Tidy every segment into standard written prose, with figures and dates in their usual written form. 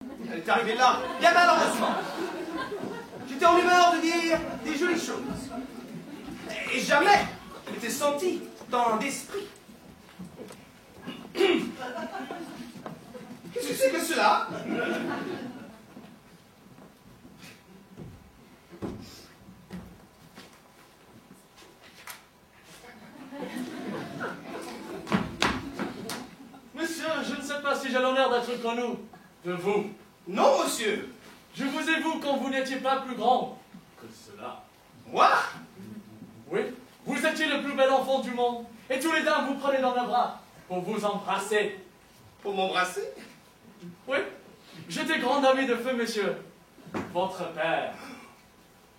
Elle est arrivée là, bien malheureusement. J'étais en humeur de dire des jolies choses. Et jamais je m'étais senti dans d'esprit. Qu'est-ce que c'est que cela? Monsieur, je ne sais pas si j'ai l'honneur d'être connu de vous. Non, monsieur. Je vous ai vu quand vous n'étiez pas plus grand que cela. Moi? Oui, vous étiez le plus bel enfant du monde. Et tous les dames vous prenaient dans les bras pour vous embrasser. Pour m'embrasser? Oui, j'étais grand ami de feu, monsieur. Votre père.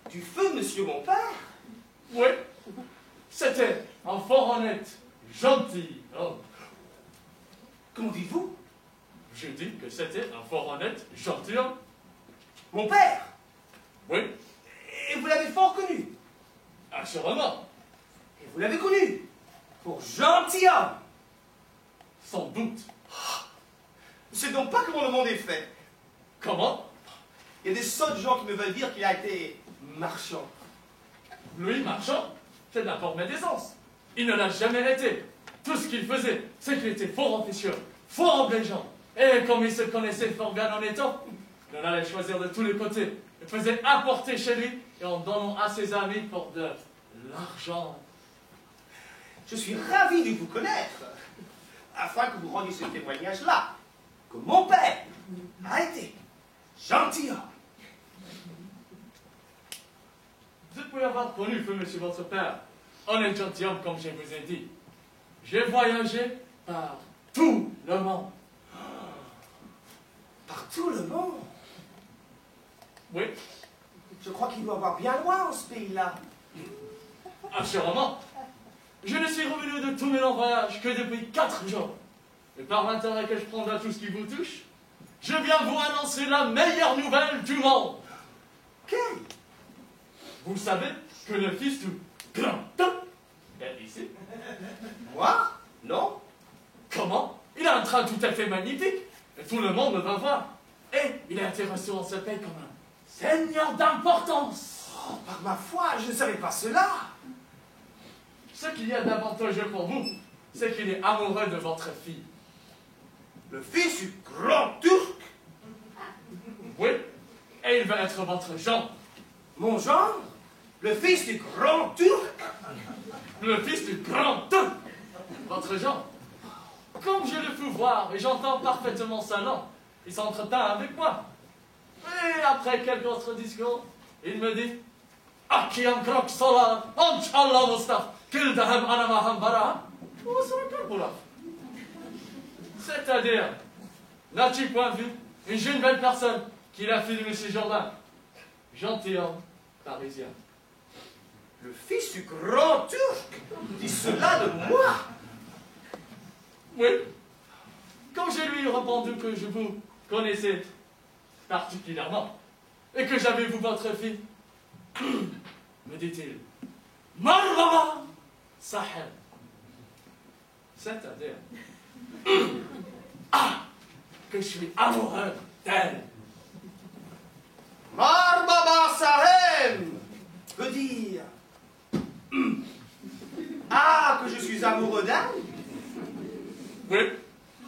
Du feu, monsieur mon père? Oui, c'était un fort honnête, gentil homme. Comment dites-vous? Je dis que c'était un fort honnête, gentil homme. Mon père? Oui, Et vous l'avez fort connu? assurément. Et vous l'avez connu pour gentilhomme? Sans doute. C'est donc pas comment le monde est fait. Comment? Il y a des sottes gens qui me veulent dire qu'il a été marchand. Lui, marchand, c'est de la forte médisance. Il ne l'a jamais été. Tout ce qu'il faisait, c'est qu'il était fort ambitieux, fort obligeant. Et comme il se connaissait fort bien en étant, il en allait choisir de tous les côtés. Il faisait apporter chez lui et en donnant à ses amis pour de l'argent. Je suis ravi de vous connaître, afin que vous rendiez ce témoignage-là, que mon père a été gentilhomme. Vous pouvez avoir connu, feu monsieur votre père, honnête gentilhomme comme je vous ai dit. J'ai voyagé par tout le monde. Par tout le monde. Oui, Je crois qu'il doit avoir bien loin en ce pays-là. assurément. Je ne suis revenu de tous mes longs voyages que depuis 4 jours. Et par l'intérêt que je prends à tout ce qui vous touche, je viens vous annoncer la meilleure nouvelle du monde. Quelle? Vous savez que le fils du grand homme est ici. Moi? Non? Comment? Il a un train tout à fait magnifique. Et tout le monde va voir. Et il a été reçu en ce pays comme un seigneur d'importance. Oh, par ma foi, je ne savais pas cela. Ce qu'il y a d'avantageux pour vous, c'est qu'il est amoureux de votre fille. Le fils du grand Turc? Oui, et il va être votre gendre. Mon gendre? Le fils du grand Turc? Le fils du grand Turc. Votre gendre. Comme je le fais voir et j'entends parfaitement sa langue, il s'entretint avec moi. Et après quelques autres discours, il me dit Akiam krok solar, Inch'Allah Mustaf, Kildahem Anamaham Bara, c'est-à-dire, n'as-tu point vu une jeune belle personne qui est la fille de M. Jourdain, gentilhomme parisien. Le fils du grand Turc dit cela de moi? Oui. Quand je lui ai répondu que je vous connaissais particulièrement et que j'avais vu votre fille, me dit-il, Marhaba Sahel. C'est-à-dire, que je suis amoureux d'elle. Marbaba Sahem veut dire que je suis amoureux d'elle? Oui.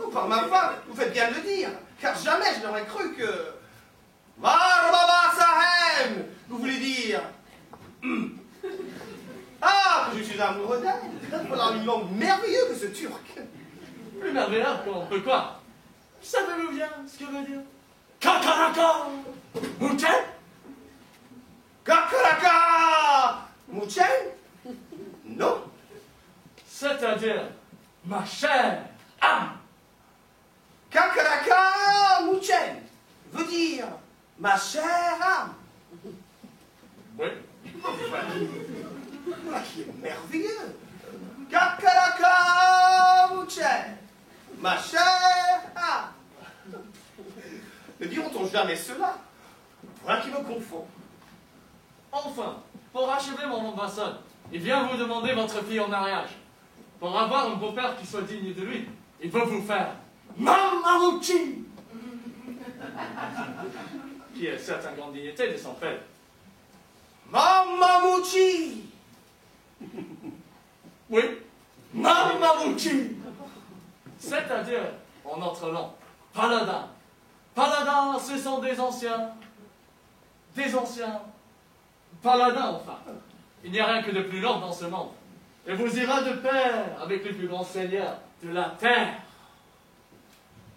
Oh, par ma foi, vous faites bien de le dire, car jamais je n'aurais cru que Marbaba Sahem, vous voulez dire que je suis amoureux d'elle? Voilà un langue merveilleux que ce Turc. Plus merveilleux qu'on peut quoi? Savez-vous bien ce que veut dire Kakaraka Mouchen? Kakaraka Mouchen? Non. C'est-à-dire, ma chère âme. Kakaraka Mouchen veut dire ma chère âme. Oui. Voilà qui est merveilleux. Kakaraka Mouchen, ma chère âme. Ne diront-on jamais cela? Voilà qui me confond. Enfin, pour achever mon ambassade, il vient vous demander votre fille en mariage. Pour avoir un beau-père qui soit digne de lui, il veut vous faire Mamauchi. qui est certes en grande dignité de son père. Mamamuchi! Oui, Mamamuchi! C'est-à-dire, en notre langue, paladins. Paladins, ce sont des anciens. Des anciens. Paladins, enfin. Il n'y a rien que de plus noble dans ce monde. Et vous irez de pair avec les plus grands seigneurs de la terre.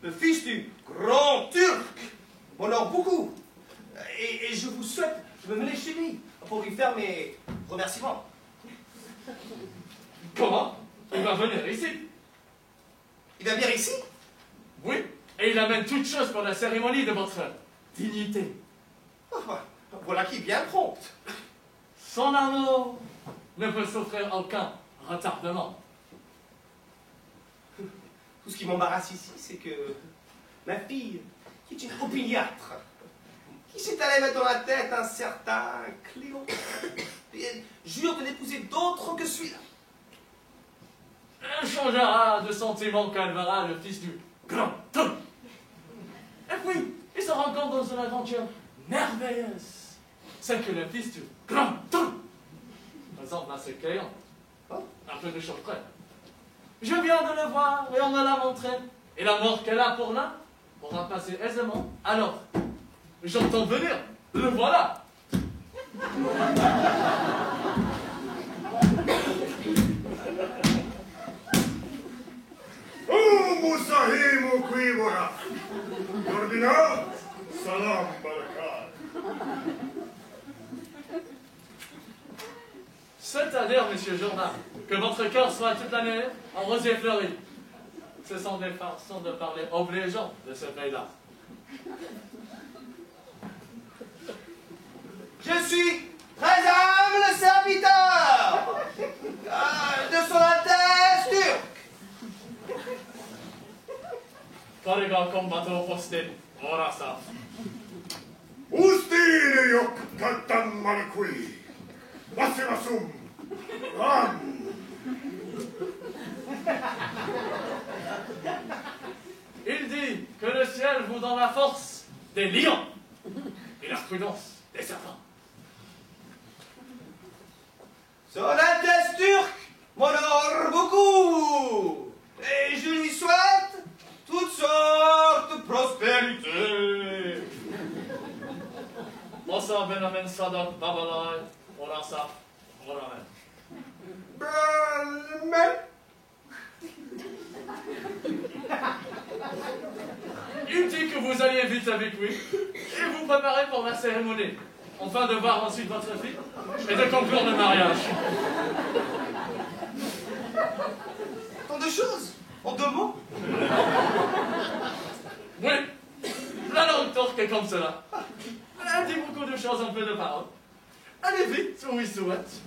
Le fils du grand Turc m'honore beaucoup. Et je vous souhaite de me mener chez lui pour lui faire mes remerciements. Comment? Il va venir ici. Il va venir ici? Oui, et il amène toutes choses pour la cérémonie de votre dignité. Oh, voilà qui est bien prompte. Son amour ne peut souffrir aucun retardement. Tout ce qui m'embarrasse ici, c'est que ma fille, qui est une opiniâtre, qui s'est allée mettre dans la tête un certain Cléon, jure de n'épouser d'autre que celui-là. Elle changera de sentiment quand elle verra le fils du grand homme. Et puis, il se rencontre dans une aventure merveilleuse. C'est que le fils du grand homme ressemble à ce Cléon. Un peu de chose près. Je viens de le voir et on me l'a montré. Et la mort qu'elle a pour l'un pourra passer aisément. Alors, j'entends venir. Le voilà. Musahim Ukwibora. Yordina, salam barakat. C'est-à-dire, monsieur Jourdain, que votre cœur soit toute l'année en rosier fleuri. Ce sont des façons de parler obligeantes de ce pays-là. Je suis très humble serviteur de son Altesse turque. Kariga combatto postin, ora sa. Ustine yok kattan malakui. Vasirasum. Ram. Il dit que le ciel vous donne la force des lions et la prudence des serpents. Son Altesse turque m'honore beaucoup. Et je lui souhaite toutes sortes de prospérité. Osa benamen sadak babalai, ora sa, ora men. Il dit que vous alliez vite avec lui et vous préparez pour la cérémonie, afin de voir ensuite votre fille et de conclure le mariage. Tant de choses, en 2 mots. Oui, la langue turque est comme cela. Elle dit beaucoup de choses en peu de paroles. Allez vite où il souhaite.